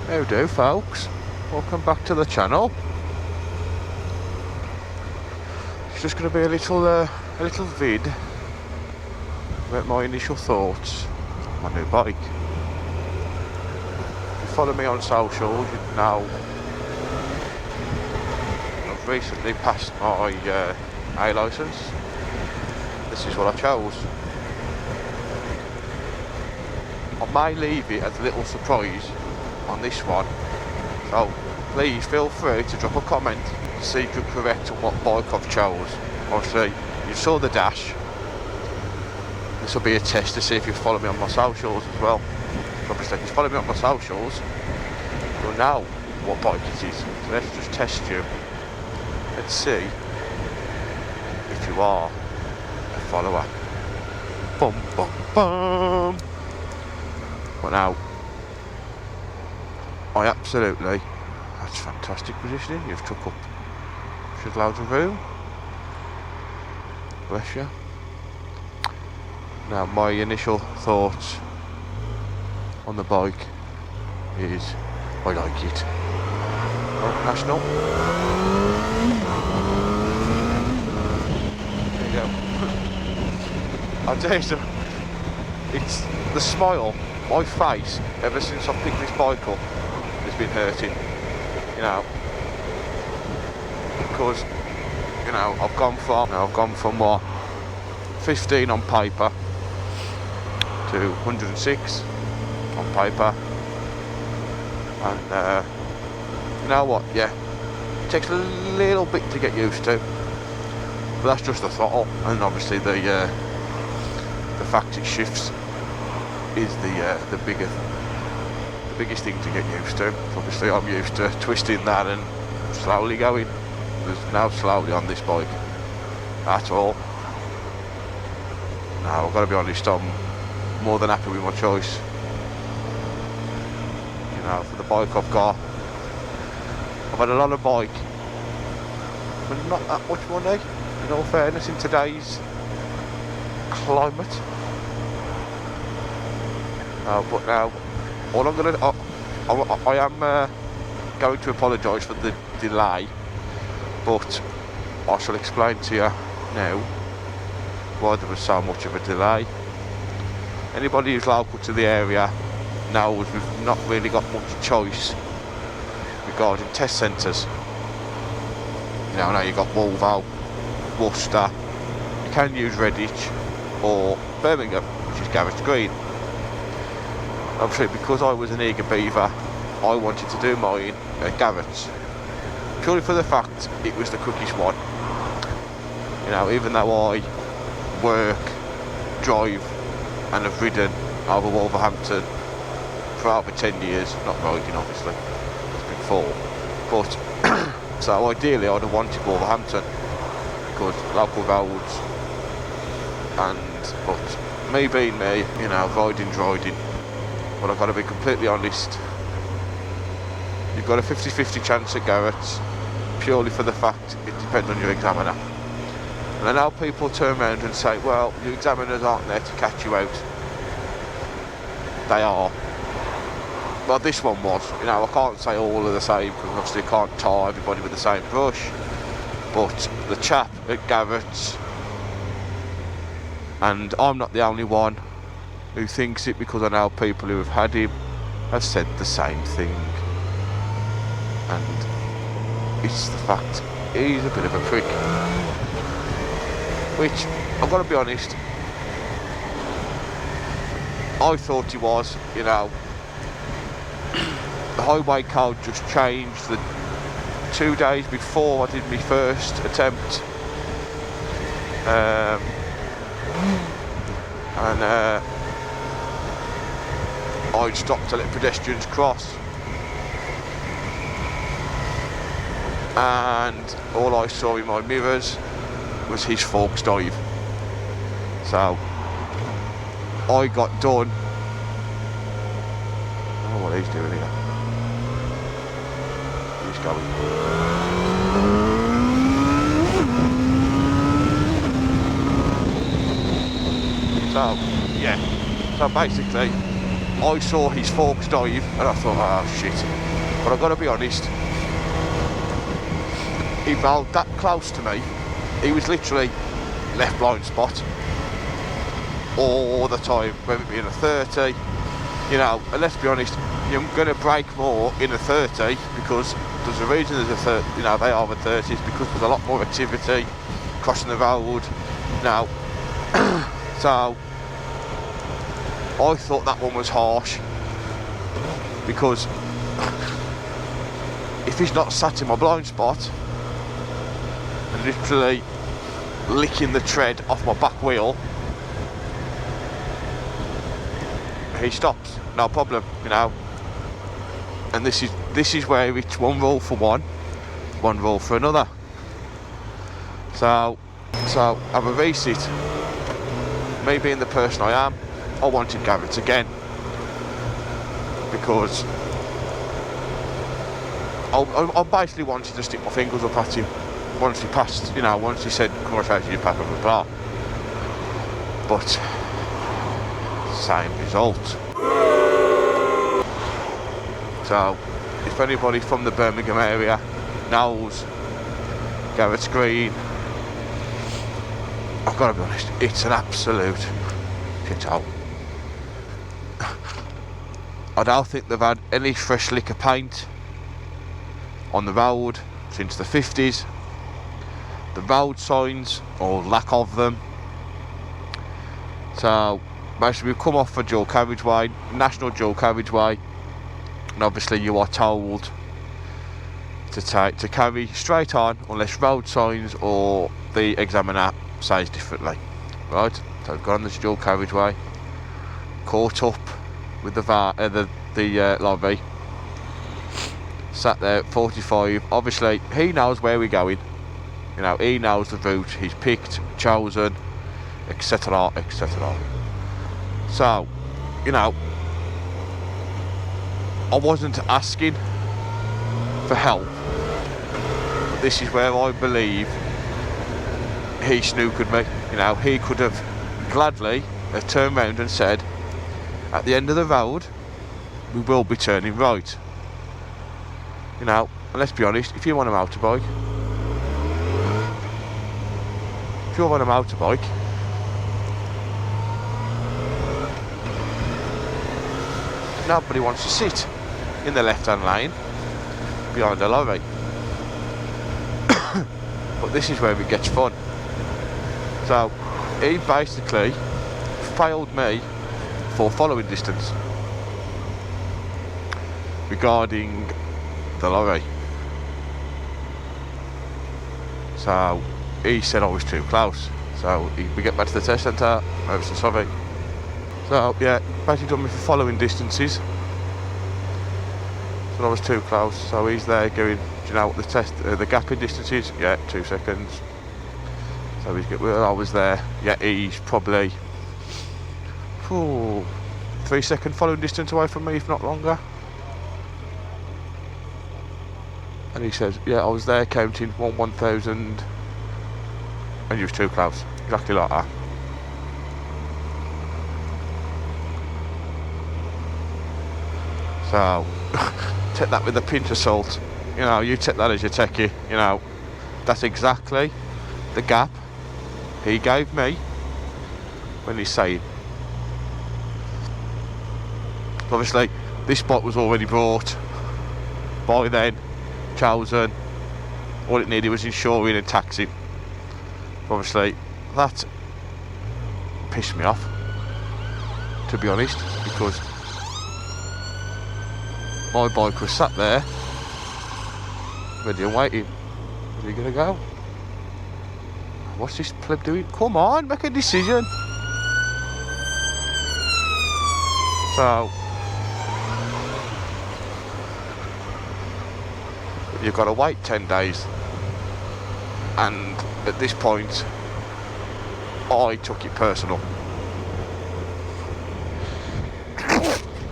How do, folks? Welcome back to the channel. It's just going to be a little vid about my initial thoughts on my new bike. If you follow me on socials, you know I've recently passed my A licence. This is what I chose. I may leave it as a little surprise on this one, so please feel free to drop a comment to see if you're correct on what bike I've chose. Obviously you saw the dash. This will be a test to see if you follow me on my socials as well. Obviously if you follow me on my socials, you'll know what bike it is. So let's just test you and see if you are a follower. Bum bum bum. Well, now I absolutely, that's fantastic positioning. You've took up should loads of room. Bless you. Now my initial thoughts on the bike is I like it. Oh, National. There you go. I'll tell you something. It's the smile, my face, ever since I picked this bike up, has been hurting. You know, because I've gone from what 15 on paper to 106 on paper, and you know what? Yeah, it takes a little bit to get used to, but that's just the throttle, and obviously the fact it shifts is the biggest thing to get used to. Obviously I'm used to twisting that and slowly going. There's no slowly on this bike at all. Now I've got to be honest, I'm more than happy with my choice. You know, for the bike I've got, I've had a lot of bike, but not that much money, in all fairness, in today's climate. But now, all I'm gonna, I am going to apologise for the delay, but I shall explain to you now why there was so much of a delay. Anybody who's local to the area knows we've not really got much choice regarding test centres. You know, now you've got Wolvo, Worcester, you can use Redditch or Birmingham, which is Garage Green. Obviously, because I was an eager beaver, I wanted to do mine at Garrett's, purely for the fact it was the quickest one. You know, even though I work, drive and have ridden over Wolverhampton for over 10 years, not riding obviously, it's been 4, but so ideally I'd have wanted Wolverhampton because local roads, but me being me, you know, riding. But I've got to be completely honest, you've got a 50-50 chance at Garrett's, purely for the fact it depends on your examiner. And I know people turn around and say, well, your examiners aren't there to catch you out. They are. Well, this one was. You know, I can't say all are the same, because obviously you can't tar everybody with the same brush. But the chap at Garrett's, and I'm not the only one who thinks it, because I know people who have had him have said the same thing, and it's the fact he's a bit of a prick, which I've got to be honest, I thought he was. You know, the highway code just changed the 2 days before I did my first attempt, and I'd stopped to let pedestrians cross, and all I saw in my mirrors was his forks dive. So I got done. I don't know what he's doing here. He's going. So yeah, so basically I saw his forks dive and I thought, oh shit. But I've got to be honest, he rolled that close to me. He was literally left blind spot all the time, whether it be in a 30, you know, and let's be honest, you're going to break more in a 30 because there's a reason there's a 30, you know, they are the 30s, because there's a lot more activity crossing the road now. So I thought that one was harsh, because if he's not sat in my blind spot and literally licking the tread off my back wheel, he stops, no problem, you know. And this is where it's one rule for one rule for another. So have a reset. Me being the person I am, I wanted Garrett again, because I basically wanted to stick my fingers up at him once he passed, you know, once he said, come on, out your pack of the bar. But same result. So if anybody from the Birmingham area knows Garrett's Green, I've got to be honest, it's an absolute shithole. I don't think they've had any fresh lick of paint on the road since the 50s. The road signs, or lack of them. So basically we've come off a dual carriageway, national dual carriageway, and obviously you are told to carry straight on unless road signs or the examiner says differently. Right, so we've gone on this dual carriageway, caught up with the lorry, sat there at 45. Obviously he knows where we're going, you know, he knows the route he's picked, chosen, etc, etc. So, you know, I wasn't asking for help, but this is where I believe he snookered me. You know, he could have gladly have turned round and said, at the end of the road we will be turning right. You know, and let's be honest, if you want a motorbike, nobody wants to sit in the left-hand lane behind a lorry. But this is where it gets fun. So he basically failed me for following distance regarding the lorry. So he said I was too close. So we get back to the test centre, I was sorry. So yeah, basically done me for following distances. So I was too close. So he's there going, do you know what the gap in distance is? Yeah, 2 seconds. So well, I was there. Yeah, he's probably 3 second following distance away from me, if not longer. And he says, yeah, I was there counting 1,000, and you was too close. Exactly like that. So take that with a pinch of salt. You know, you take that as you take it. You know, that's exactly the gap he gave me when he's saying. Obviously, this spot was already bought by then, chosen. All it needed was insuring and taxing. Obviously, that pissed me off, to be honest, because my bike was sat there, ready and waiting. Where's he gonna go? What's this pleb doing? Come on, make a decision. So you've got to wait 10 days, and at this point I took it personal.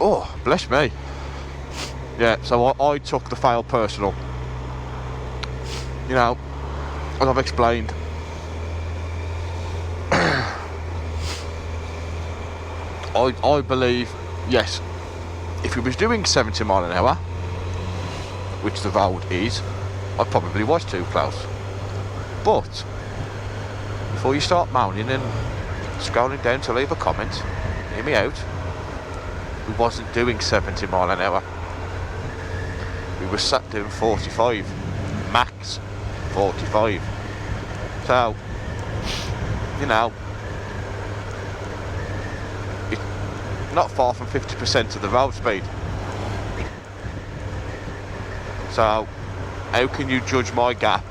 Oh, bless me. Yeah, so I took the fail personal. You know, as I've explained, I believe, yes, if he was doing 70 mile an hour, which the road is, I probably was too close. But before you start moaning and scrolling down to leave a comment, hear me out. We wasn't doing 70 mile an hour. We were sat doing 45, max 45. So, you know, it's not far from 50% of the road speed. So, how can you judge my gap?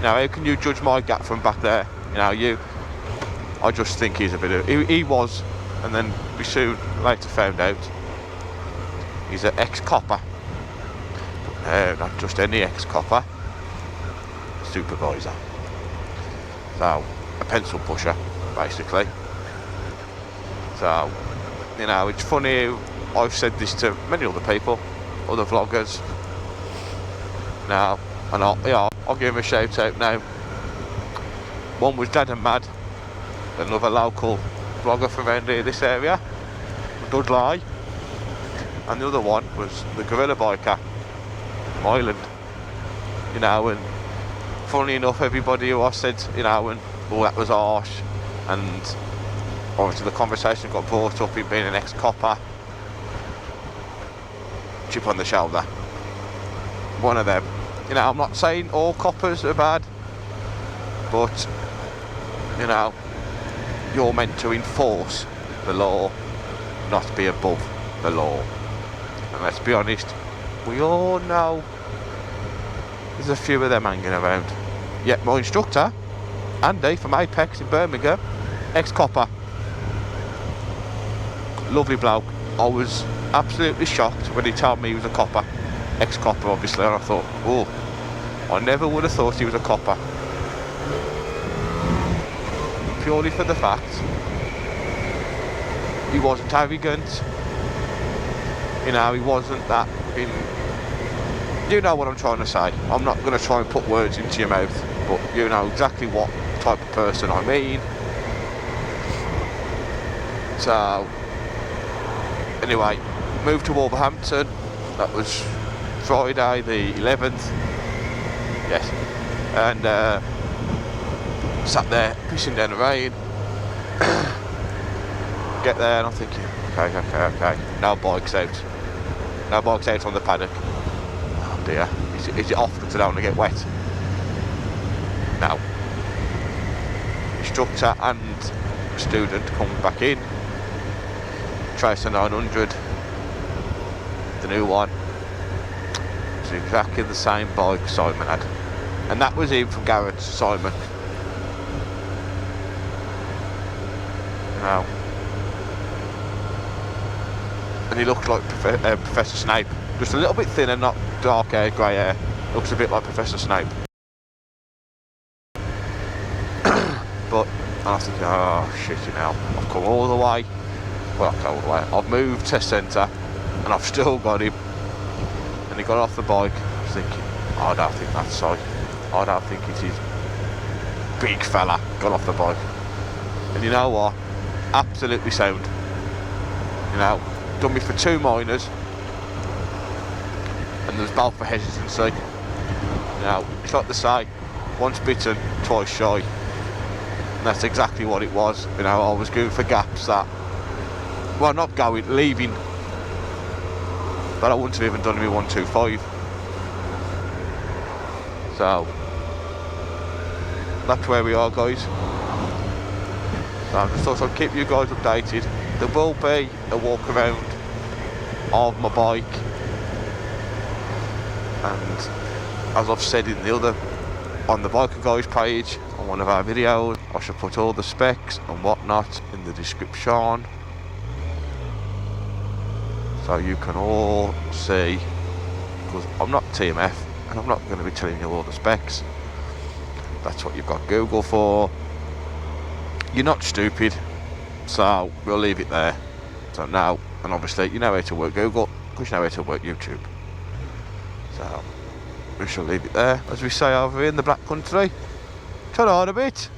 Now, how can you judge my gap from back there? You know, I just think he's a bit of... He was, and then we soon later found out he's an ex-copper. Not just any ex-copper. Supervisor. So, a pencil pusher, basically. So, you know, it's funny, I've said this to many other people, other vloggers. Now, and I'll give him a shout out now. One was Dad and Mad, another local vlogger from around here, this area, Dudley. And the other one was the Gorilla Biker from Ireland. You know, and funnily enough, everybody who I said, you know, and oh, that was harsh, and obviously the conversation got brought up in being an ex-copper. Chip on the shoulder. One of them. You know, I'm not saying all coppers are bad, but, you know, you're meant to enforce the law, not be above the law. And let's be honest, we all know there's a few of them hanging around. Yet my instructor, Andy from Apex in Birmingham, ex-copper, lovely bloke. I was absolutely shocked when he told me he was a copper, ex-copper obviously, and I thought, oh, I never would have thought he was a copper. Purely for the fact he wasn't arrogant, you know, he wasn't that you know what I'm trying to say. I'm not going to try and put words into your mouth, but you know exactly what type of person I mean. So, anyway, moved to Wolverhampton. That was Friday the 11th. Yes. And sat there, pissing down the rain. Get there and I'm thinking, okay. No bikes out. No bikes out on the paddock. Oh dear. Is it off because I don't want to get wet? No. Instructor and student coming back in. Tracer 900. The new one. It's exactly the same bike Simon had. And that was him from Garrett, Simon. Now. And he looked like Professor Snape. Just a little bit thinner, not dark hair, grey hair. Looks a bit like Professor Snape. But, and I was thinking, oh shit, you know, I've come all the way. Well, not all the way. I've moved test centre, and I've still got him. And he got off the bike. I was thinking, oh, I don't think that's so. I don't think it is. Big fella got off the bike. And you know what? Absolutely sound. You know, done me for 2 minors. And there's both for hesitancy. You know, it's like they say, once bitten, twice shy. And that's exactly what it was. You know, I was going for gaps that, well, not going, leaving, that I wouldn't have even done me 125. So that's where we are, guys. So I just thought I'd keep you guys updated. There will be a walk around of my bike, and as I've said in the other, on the Biker Guys page on one of our videos, I shall put all the specs and whatnot in the description, so you can all see, because I'm not TMF and I'm not going to be telling you all the specs. That's what you've got Google for. You're not stupid, so we'll leave it there. So now, and obviously you know how to work Google, because you know how to work YouTube. So we shall leave it there, as we say over here in the Black Country. Ta-ra a bit.